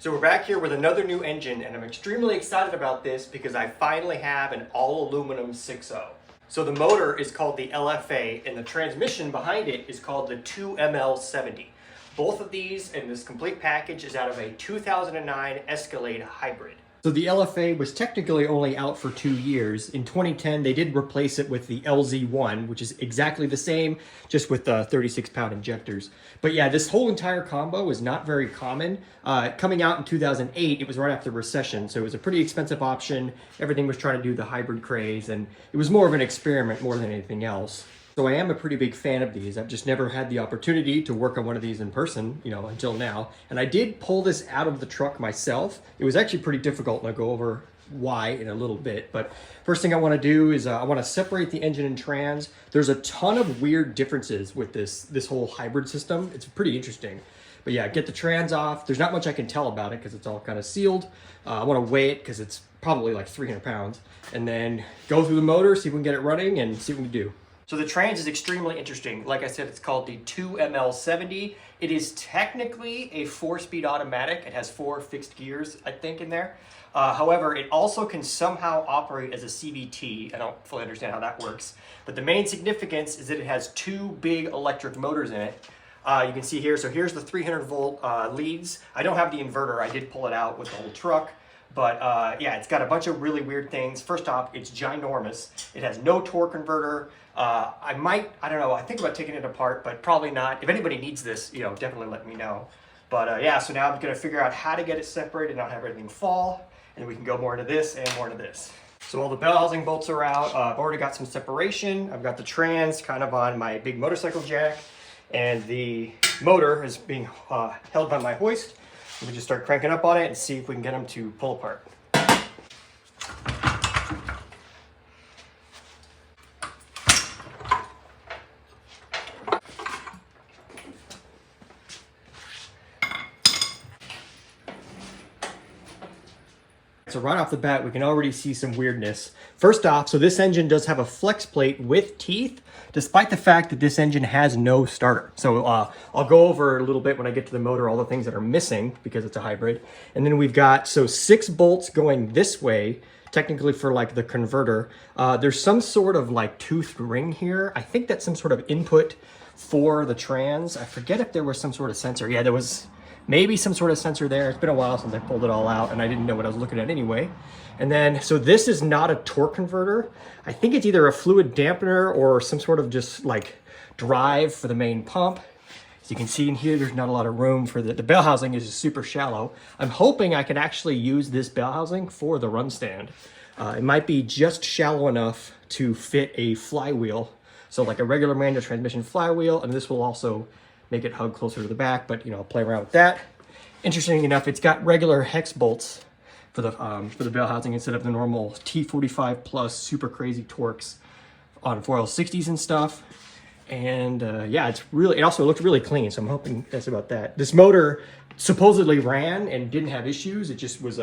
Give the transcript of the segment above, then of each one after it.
So we're back here with another new engine, and I'm extremely excited about this because I finally have an all aluminum 6.0. So the motor is called the LFA and the transmission behind it is called the 2ML70. Both of these and this complete package is out of a 2009 Escalade hybrid. So the LFA was technically only out for 2 years. In 2010, they did replace it with the LZ1, which is exactly the same, just with 36-pound injectors. But yeah, this whole entire combo is not very common. Coming out in 2008, it was right after the recession, so it was a pretty expensive option. Everything was trying to do the hybrid craze, and it was more of an experiment more than anything else. So I am a pretty big fan of these. I've just never had the opportunity to work on one of these in person, until now. And I did pull this out of the truck myself. It was actually pretty difficult, and I'll go over why in a little bit. But first thing I want to do is I want to separate the engine and trans. There's a ton of weird differences with this whole hybrid system. It's pretty interesting. But yeah, get the trans off. There's not much I can tell about it because it's all kind of sealed. I want to weigh it because it's probably like 300 pounds. And then go through the motor, see if we can get it running, and see what we can do. So the trans is extremely interesting. Like I said, it's called the 2ML70. It is technically a 4-speed automatic. It has 4 fixed gears, I think, in there. However, it also can somehow operate as a CVT. I don't fully understand how that works. But the main significance is that it has 2 big electric motors in it. You can see here, so here's the 300-volt leads. I don't have the inverter. I did pull it out with the whole truck. But yeah, it's got a bunch of really weird things. First off, it's ginormous. It has no torque converter. I don't know, I think about taking it apart, but probably not. If anybody needs this, definitely let me know. But yeah, so now I'm gonna figure out how to get it separated and not have everything fall, and we can go more into this and more into this. So all the bell housing bolts are out. I've already got some separation. I've got the trans kind of on my big motorcycle jack, and the motor is being held by my hoist. We can just start cranking up on it and see if we can get them to pull apart. So right off the bat, we can already see some weirdness. First off, so this engine does have a flex plate with teeth, despite the fact that this engine has no starter. So I'll go over a little bit when I get to the motor, all the things that are missing because it's a hybrid. And then we've got, 6 bolts going this way, technically for like the converter. There's some sort of like toothed ring here. I think that's some sort of input for the trans. I forget if there was some sort of sensor. Yeah, there was maybe some sort of sensor there. It's been a while since I pulled it all out and I didn't know what I was looking at anyway. And then, so this is not a torque converter. I think it's either a fluid dampener or some sort of just like drive for the main pump. As you can see in here, there's not a lot of room for the bell housing is super shallow. I'm hoping I can actually use this bell housing for the run stand. It might be just shallow enough to fit a flywheel. So like a regular manual transmission flywheel, and this will also make it hug closer to the back, but I'll play around with that. Interesting enough, it's got regular hex bolts for the bell housing instead of the normal T45 plus super crazy torques on 4L60s and stuff. And yeah, it also looked really clean, so I'm hoping that's about that. This motor supposedly ran and didn't have issues. It just was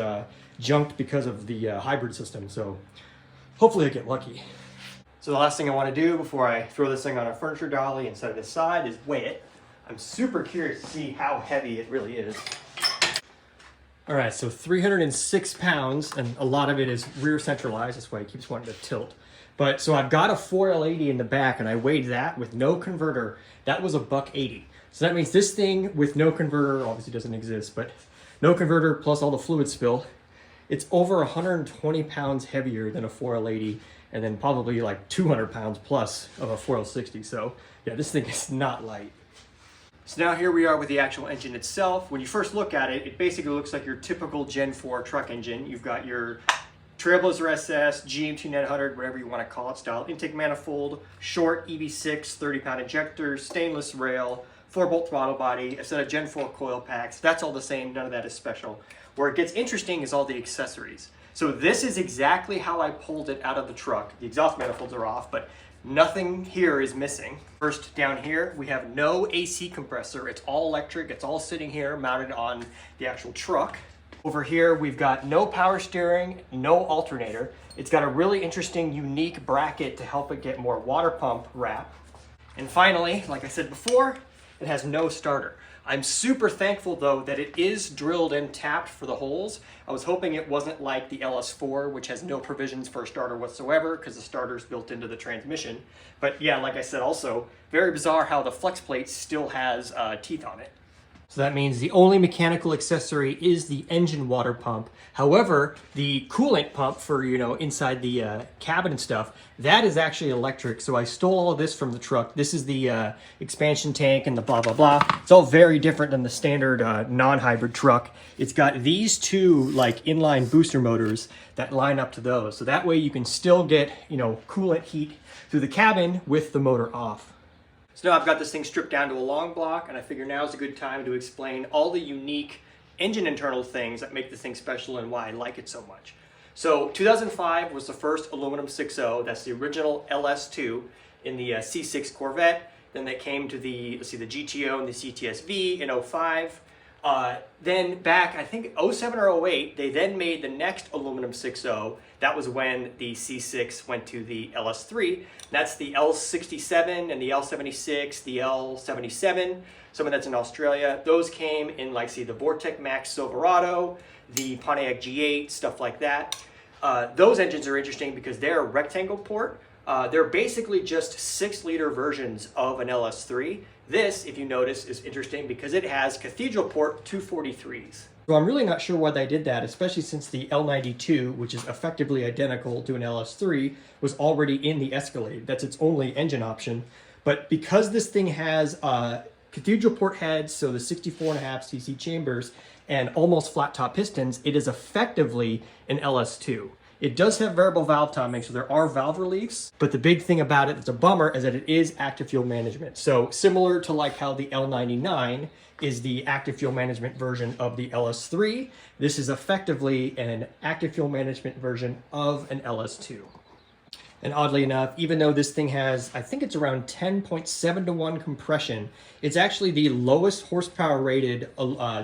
junked because of the hybrid system, so hopefully I get lucky. So the last thing I want to do before I throw this thing on a furniture dolly and set it aside is weigh it. I'm super curious to see how heavy it really is. All right, so 306 pounds, and a lot of it is rear centralized. That's why it keeps wanting to tilt. But so I've got a 4L80 in the back, and I weighed that with no converter. That was $180. So that means this thing with no converter obviously doesn't exist, but no converter plus all the fluid spill, it's over 120 pounds heavier than a 4L80, and then probably like 200 pounds plus of a 4L60. So yeah, this thing is not light. So now here we are with the actual engine itself. When you first look at it, it basically looks like your typical Gen 4 truck engine. You've got your Trailblazer SS, GMT 900, whatever you want to call it, style intake manifold, short EV6 30-pound injector, stainless rail, 4-bolt throttle body, a set of Gen 4 coil packs. That's all the same, none of that is special. Where it gets interesting is all the accessories. So this is exactly how I pulled it out of the truck. The exhaust manifolds are off, but nothing here is missing. First, down here, we have no AC compressor. It's all electric. It's all sitting here mounted on the actual truck. Over here, we've got no power steering, no alternator. It's got a really interesting, unique bracket to help it get more water pump wrap. And finally, like I said before, it has no starter. I'm super thankful though that it is drilled and tapped for the holes. I was hoping it wasn't like the LS4, which has no provisions for a starter whatsoever because the starter's built into the transmission. But yeah, like I said, also very bizarre how the flex plate still has teeth on it. So that means the only mechanical accessory is the engine water pump. However, the coolant pump for, you know, inside the cabin and stuff, that is actually electric. So I stole all of this from the truck. This is the expansion tank and the blah, blah, blah. It's all very different than the standard non-hybrid truck. It's got these two like inline booster motors that line up to those. So that way you can still get, you know, coolant heat through the cabin with the motor off. So now I've got this thing stripped down to a long block, and I figure now is a good time to explain all the unique engine internal things that make this thing special and why I like it so much. So 2005 was the first aluminum 6.0. That's the original LS2 in the C6 Corvette. Then they came to the, let's see, the GTO and the CTS-V in 05. Then back, I think 07 or 08, they then made the next aluminum 6.0. That was when the C6 went to the LS3. That's the L67 and the L76, the L77, some of that's in Australia. Those came in like, see, the Vortec Max Silverado, the Pontiac G8, stuff like that. Those engines are interesting because they're a rectangle port. They're basically just 6-liter versions of an LS3. This, if you notice, is interesting because it has cathedral port 243s. So I'm really not sure why they did that, especially since the L92, which is effectively identical to an LS3, was already in the Escalade. That's its only engine option. But because this thing has cathedral port heads, so the 64.5 cc chambers, and almost flat top pistons, it is effectively an LS2. It does have variable valve timing, so there are valve reliefs, but the big thing about it that's a bummer is that it is active fuel management. So similar to like how the L99 is the active fuel management version of the LS3, this is effectively an active fuel management version of an LS2. And oddly enough, even though this thing has, I think it's around 10.7 to 1 compression, it's actually the lowest horsepower rated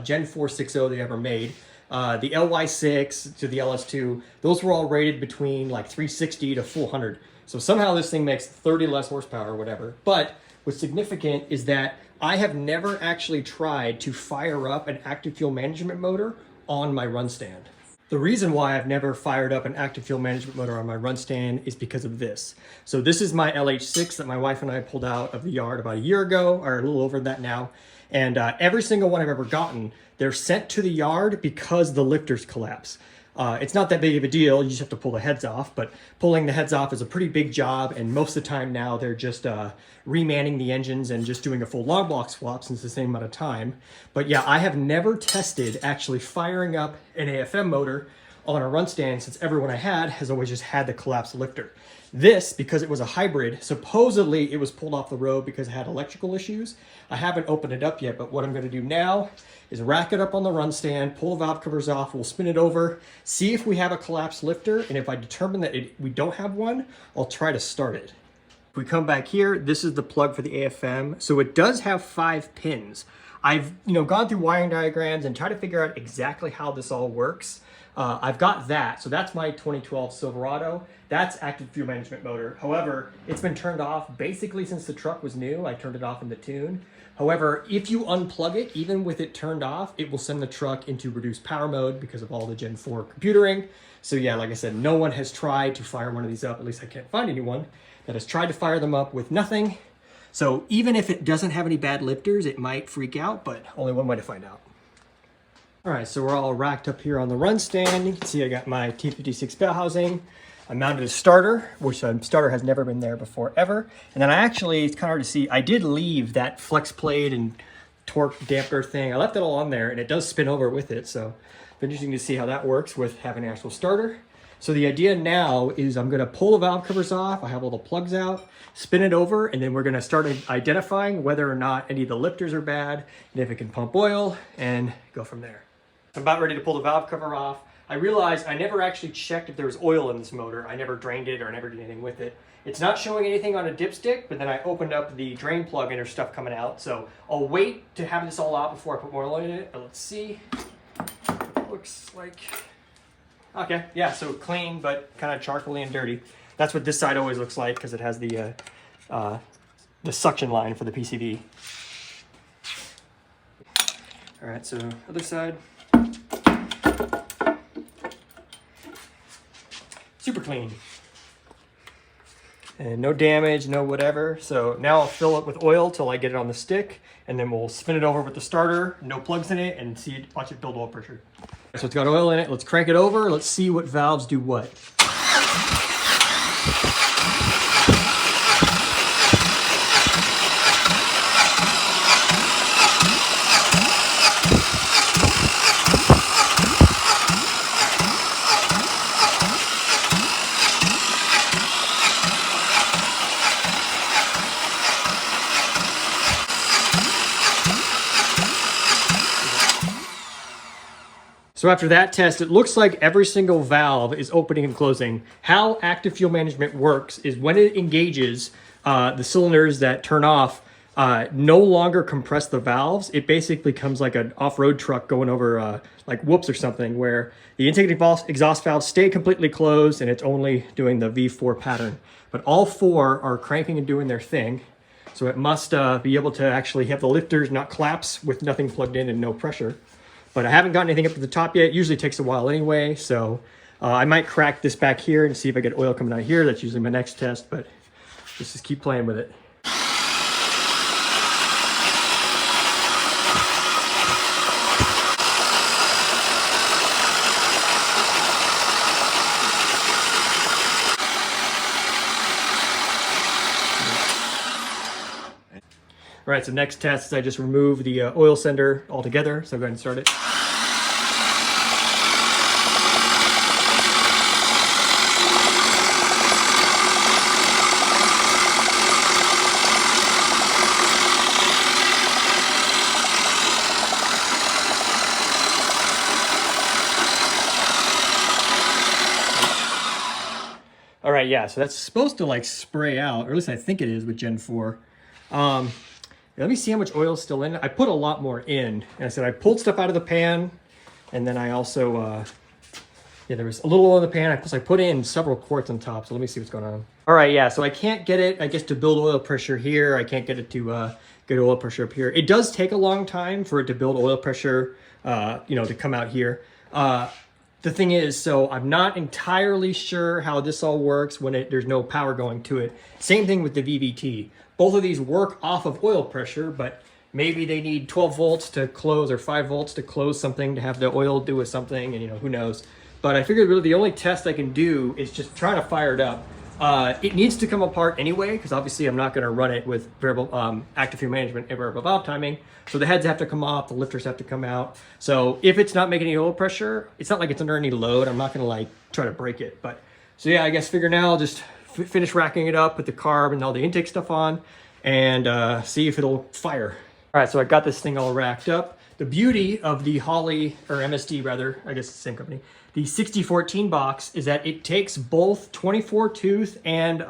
Gen 4 6.0 they ever made. The LY6 to the LS2, those were all rated between like 360 to 400. So somehow this thing makes 30 less horsepower or whatever. But what's significant is that I have never actually tried to fire up an active fuel management motor on my run stand. The reason why I've never fired up an active fuel management motor on my run stand is because of this. So this is my LH6 that my wife and I pulled out of the yard about a year ago, or a little over that now. And every single one I've ever gotten, they're sent to the yard because the lifters collapse. It's not that big of a deal, you just have to pull the heads off, but pulling the heads off is a pretty big job, and most of the time now they're just remanning the engines and just doing a full log block swap since the same amount of time. But yeah, I have never tested actually firing up an AFM motor on a run stand since everyone I had has always just had the collapsed lifter. This, because it was a hybrid, supposedly it was pulled off the road because it had electrical issues. I haven't opened it up yet, but what I'm going to do now is rack it up on the run stand, pull the valve covers off, we'll spin it over, see if we have a collapsed lifter, and if I determine that we don't have one, I'll try to start it. If we come back here, this is the plug for the AFM. So it does have 5 pins. I've gone through wiring diagrams and tried to figure out exactly how this all works. I've got that, so that's my 2012 Silverado. That's active fuel management motor. However, it's been turned off basically since the truck was new. I turned it off in the tune. However, if you unplug it, even with it turned off, it will send the truck into reduced power mode because of all the Gen 4 computering. So yeah, like I said, no one has tried to fire one of these up, at least I can't find anyone, that has tried to fire them up with nothing. So even if it doesn't have any bad lifters, it might freak out, but only one way to find out. All right, so we're all racked up here on the run stand. You can see I got my T56 bell housing. I mounted a starter, which starter has never been there before ever. And then I actually, it's kind of hard to see, I did leave that flex plate and torque damper thing. I left it all on there and it does spin over with it. So it's interesting to see how that works with having an actual starter. So the idea now is I'm gonna pull the valve covers off. I have all the plugs out, spin it over, and then we're gonna start identifying whether or not any of the lifters are bad and if it can pump oil and go from there. I'm about ready to pull the valve cover off. I realized I never actually checked if there was oil in this motor. I never drained it or never did anything with it. It's not showing anything on a dipstick, but then I opened up the drain plug and there's stuff coming out. So I'll wait to have this all out before I put more oil in it, but let's see. It looks like, okay, yeah, so clean, but kind of charcoaly and dirty. That's what this side always looks like because it has the suction line for the PCV. All right, so other side. Super clean. And no damage, no whatever. So now I'll fill it with oil till I get it on the stick, and then we'll spin it over with the starter, no plugs in it, and see it, watch it build oil pressure. So it's got oil in it. Let's crank it over. Let's see what valves do what. So after that test, it looks like every single valve is opening and closing. How active fuel management works is when it engages, the cylinders that turn off no longer compress the valves. It basically comes like an off-road truck going over like whoops or something, where the intake and exhaust valves stay completely closed and it's only doing the V4 pattern. But all four are cranking and doing their thing. So it must be able to actually have the lifters not collapse with nothing plugged in and no pressure. But I haven't gotten anything up to the top yet. It usually takes a while anyway, so I might crack this back here and see if I get oil coming out here. That's usually my next test, but let's just keep playing with it. All right, so next test is I just remove the oil sender altogether. So go ahead and start it. All right, yeah, so that's supposed to like spray out, or at least I think it is with Gen 4. Let me see how much oil is still in it. I put a lot more in. And I said I pulled stuff out of the pan, and then I also, yeah, there was a little oil in the pan. Plus I put in several quarts on top, so let me see what's going on. All right, yeah, so I can't get it, I guess, to build oil pressure here. I can't get it to get oil pressure up here. It does take a long time for it to build oil pressure, you know, to come out here. The thing is, so I'm not entirely sure how this all works when there's no power going to it. Same thing with the VVT. Both of these work off of oil pressure, but maybe they need 12 volts to close or 5 volts to close something to have the oil do with something, and you know, who knows. But I figured really the only test I can do is just trying to fire it up. It needs to come apart anyway, because obviously I'm not going to run it with variable active fuel management and variable valve timing. So the heads have to come off, the lifters have to come out. So if it's not making any oil pressure, it's not like it's under any load. I'm not going to like try to break it. But so yeah, I guess figure now I'll just finish racking it up with the carb and all the intake stuff on, and see if it'll fire. All right, so I got this thing all racked up. The beauty of the Holley, or MSD rather, I guess it's the same company, the 6014 box is that it takes both 24 tooth and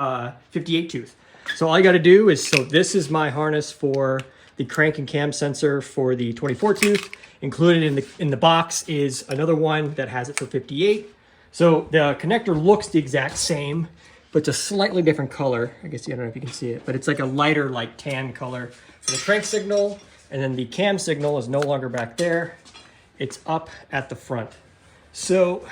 58 tooth. So all I got to do is, so this is my harness for the crank and cam sensor for the 24 tooth. Included in the box is another one that has it for 58. So the connector looks the exact same, but it's a slightly different color. I guess I don't know if you can see it, but it's like a lighter, like tan color for the crank signal, and then the cam signal is no longer back there. It's up at the front. So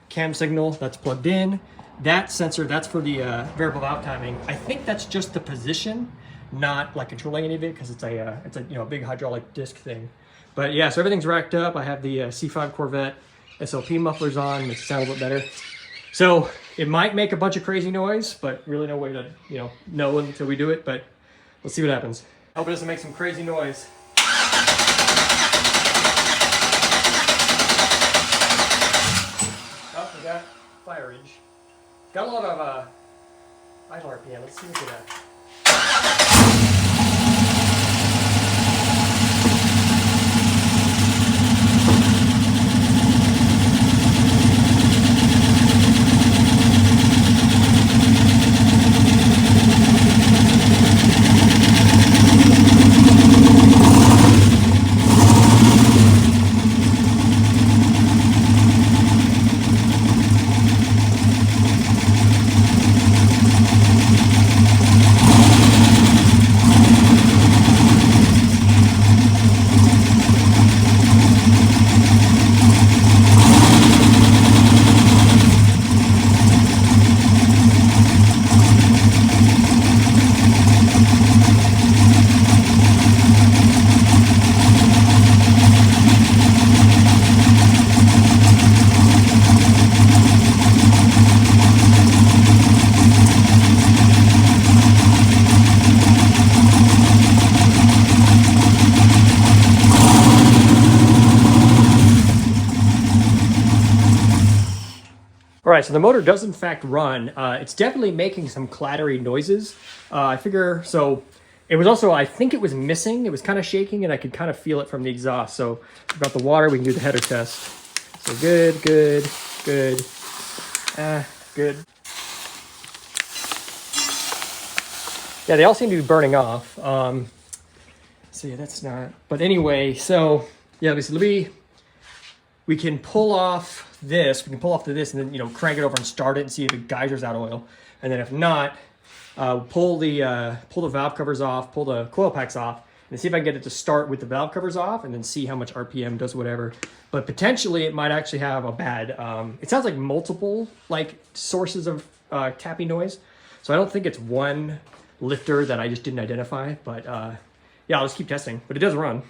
cam signal, that's plugged in. That sensor, that's for the variable valve timing. I think that's just the position, not like controlling any of it, because it's a you know, big hydraulic disc thing. But yeah, so everything's racked up. I have the C5 Corvette SLP mufflers on, makes it sound a little better. So it might make a bunch of crazy noise, but really no way to, you know until we do it. But let's see what happens. Hope it doesn't make some crazy noise. Oh, we got fire ridge. Got a lot of idle RPM. Let's see what we got. All right, so the motor does in fact run. It's definitely making some clattery noises. I figure, so it was also, I think it was missing. It was kind of shaking and I could kind of feel it from the exhaust. So about the water, we can do the header test. So good, good, good, good. Yeah, they all seem to be burning off. So yeah, that's not, but anyway, so yeah, we can pull off this, we can pull off to this and then, you know, crank it over and start it and see if it geysers out oil. And then if not, pull the valve covers off, pull the coil packs off, and see if I can get it to start with the valve covers off and then see how much RPM does whatever. But potentially it might actually have a bad, it sounds like multiple like sources of tapping noise. So I don't think it's one lifter that I just didn't identify, but yeah, I'll just keep testing, but it does run.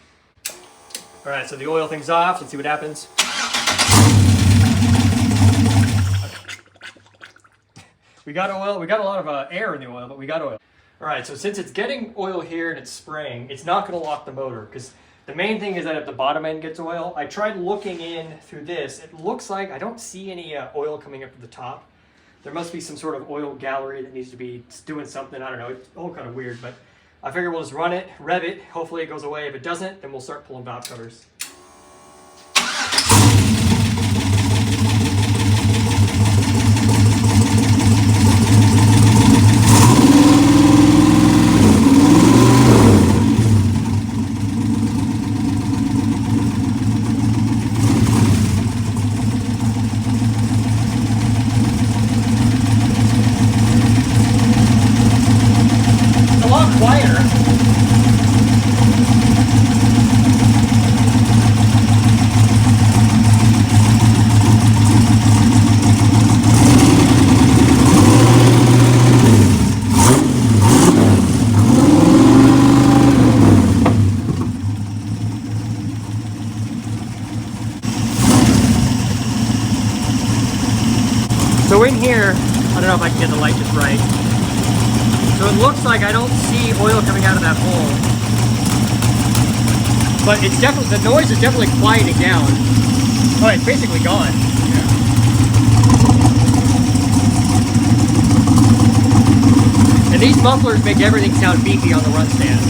All right, so the oil thing's off. Let's see what happens. We got oil. We got a lot of air in the oil, but we got oil. All right, so since it's getting oil here and it's spraying, it's not going to lock the motor because the main thing is that if the bottom end gets oil, I tried looking in through this. It looks like I don't see any oil coming up to the top. There must be some sort of oil gallery that needs to be doing something. I don't know. It's all kind of weird, but I figure we'll just run it, rev it. Hopefully it goes away. If it doesn't, then we'll start pulling valve covers. So in here, I don't know if I can get the light just right. So it looks like I don't see oil coming out of that hole. But it's definitely, the noise is definitely quieting down. Oh, it's basically gone. Yeah. And these mufflers make everything sound beefy on the run stand.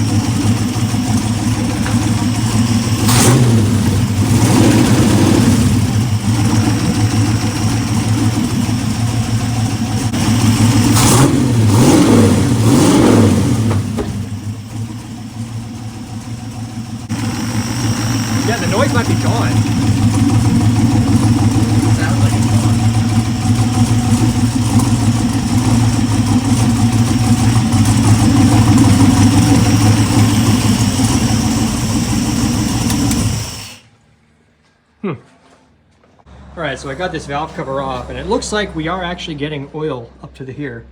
Yeah, the noise might be gone. Sounds like it's gone. All right, so I got this valve cover off, and it looks like we are actually getting oil up to the here.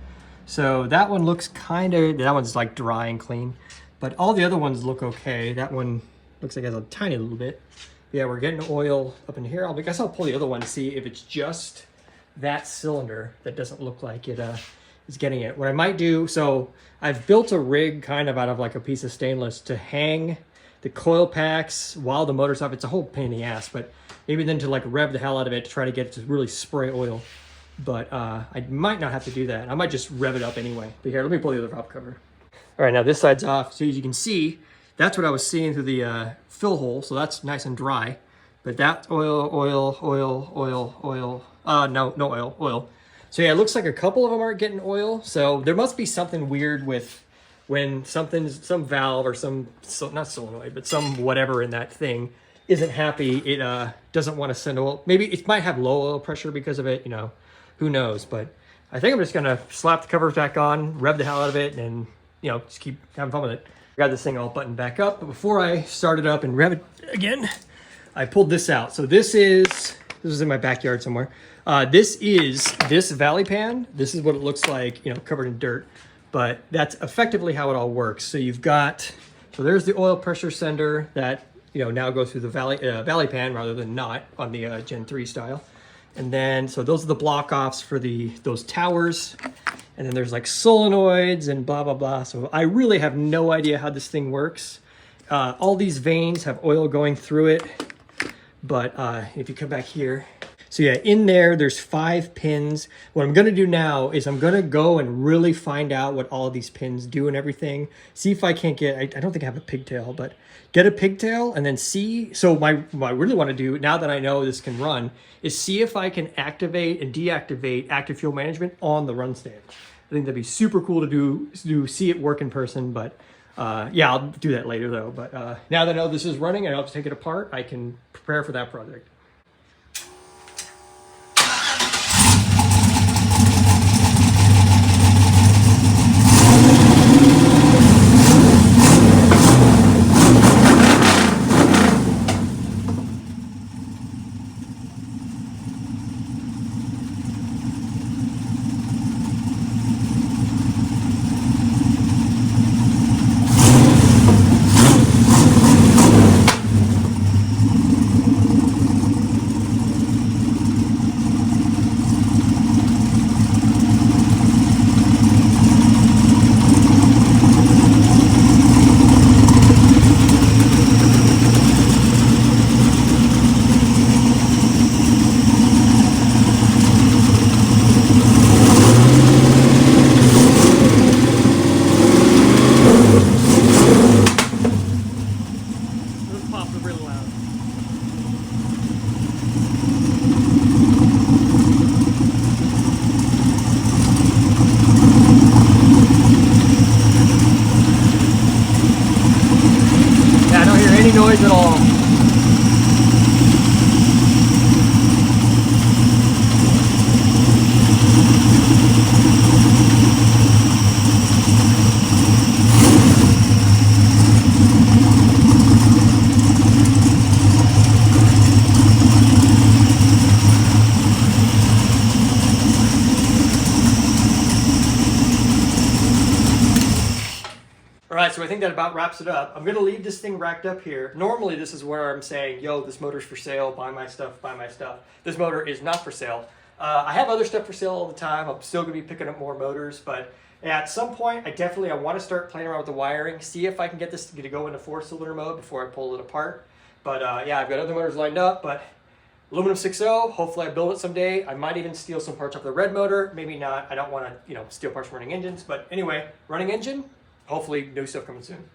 So that one looks that one's like dry and clean, but all the other ones look okay. That one looks like it has a tiny little bit. Yeah, we're getting oil up in here. I guess I'll pull the other one to see if it's just that cylinder that doesn't look like it is getting it. What I might do, so I've built a rig kind of out of like a piece of stainless to hang the coil packs while the motor's off. It's a whole pain in the ass, but maybe then to like rev the hell out of it to try to get it to really spray oil. But I might not have to do that. I might just rev it up anyway. But here, let me pull the other valve cover. All right, now this side's off. So as you can see, that's what I was seeing through the fill hole. So that's nice and dry. But that's oil. No oil. So yeah, it looks like a couple of them aren't getting oil. So there must be something weird with when some valve or not solenoid, but some whatever in that thing isn't happy. It doesn't want to send oil. Maybe it might have low oil pressure because of it, you know, who knows. But I think I'm just gonna slap the covers back on, rev the hell out of it, and you know, just keep having fun with it. I got this thing all buttoned back up, but before I start it up and rev it again, I pulled this out. So this is in my backyard somewhere. This is this valley pan. This is what it looks like, you know, covered in dirt, but that's effectively how it all works. So you've got, so there's the oil pressure sender that, you know, now goes through the valley pan rather than not on the Gen 3 style. And then, so those are the block offs for those towers. And then there's like solenoids and blah, blah, blah. So I really have no idea how this thing works. All these vanes have oil going through it. But if you come back here, so yeah, in there, there's 5 pins. What I'm gonna do now is I'm gonna go and really find out what all of these pins do and everything. See if I can't get, I don't think I have a pigtail, but get a pigtail and then see. So what I really wanna do, now that I know this can run, is see if I can activate and deactivate active fuel management on the run stand. I think that'd be super cool to see it work in person, but yeah, I'll do that later though. But now that I know this is running and I don't have to take it apart, I can prepare for that project. Noise at all. All right, so I think that about wraps it up. I'm gonna leave this thing racked up here. Normally this is where I'm saying, yo, this motor's for sale, buy my stuff, buy my stuff. This motor is not for sale. I have other stuff for sale all the time. I'm still gonna be picking up more motors, but at some point, I wanna start playing around with the wiring, see if I can get this to go into 4-cylinder mode before I pull it apart. But yeah, I've got other motors lined up, but aluminum 6.0, hopefully I build it someday. I might even steal some parts off the red motor, maybe not. I don't wanna, steal parts from running engines, but anyway, running engine, hopefully new stuff coming soon.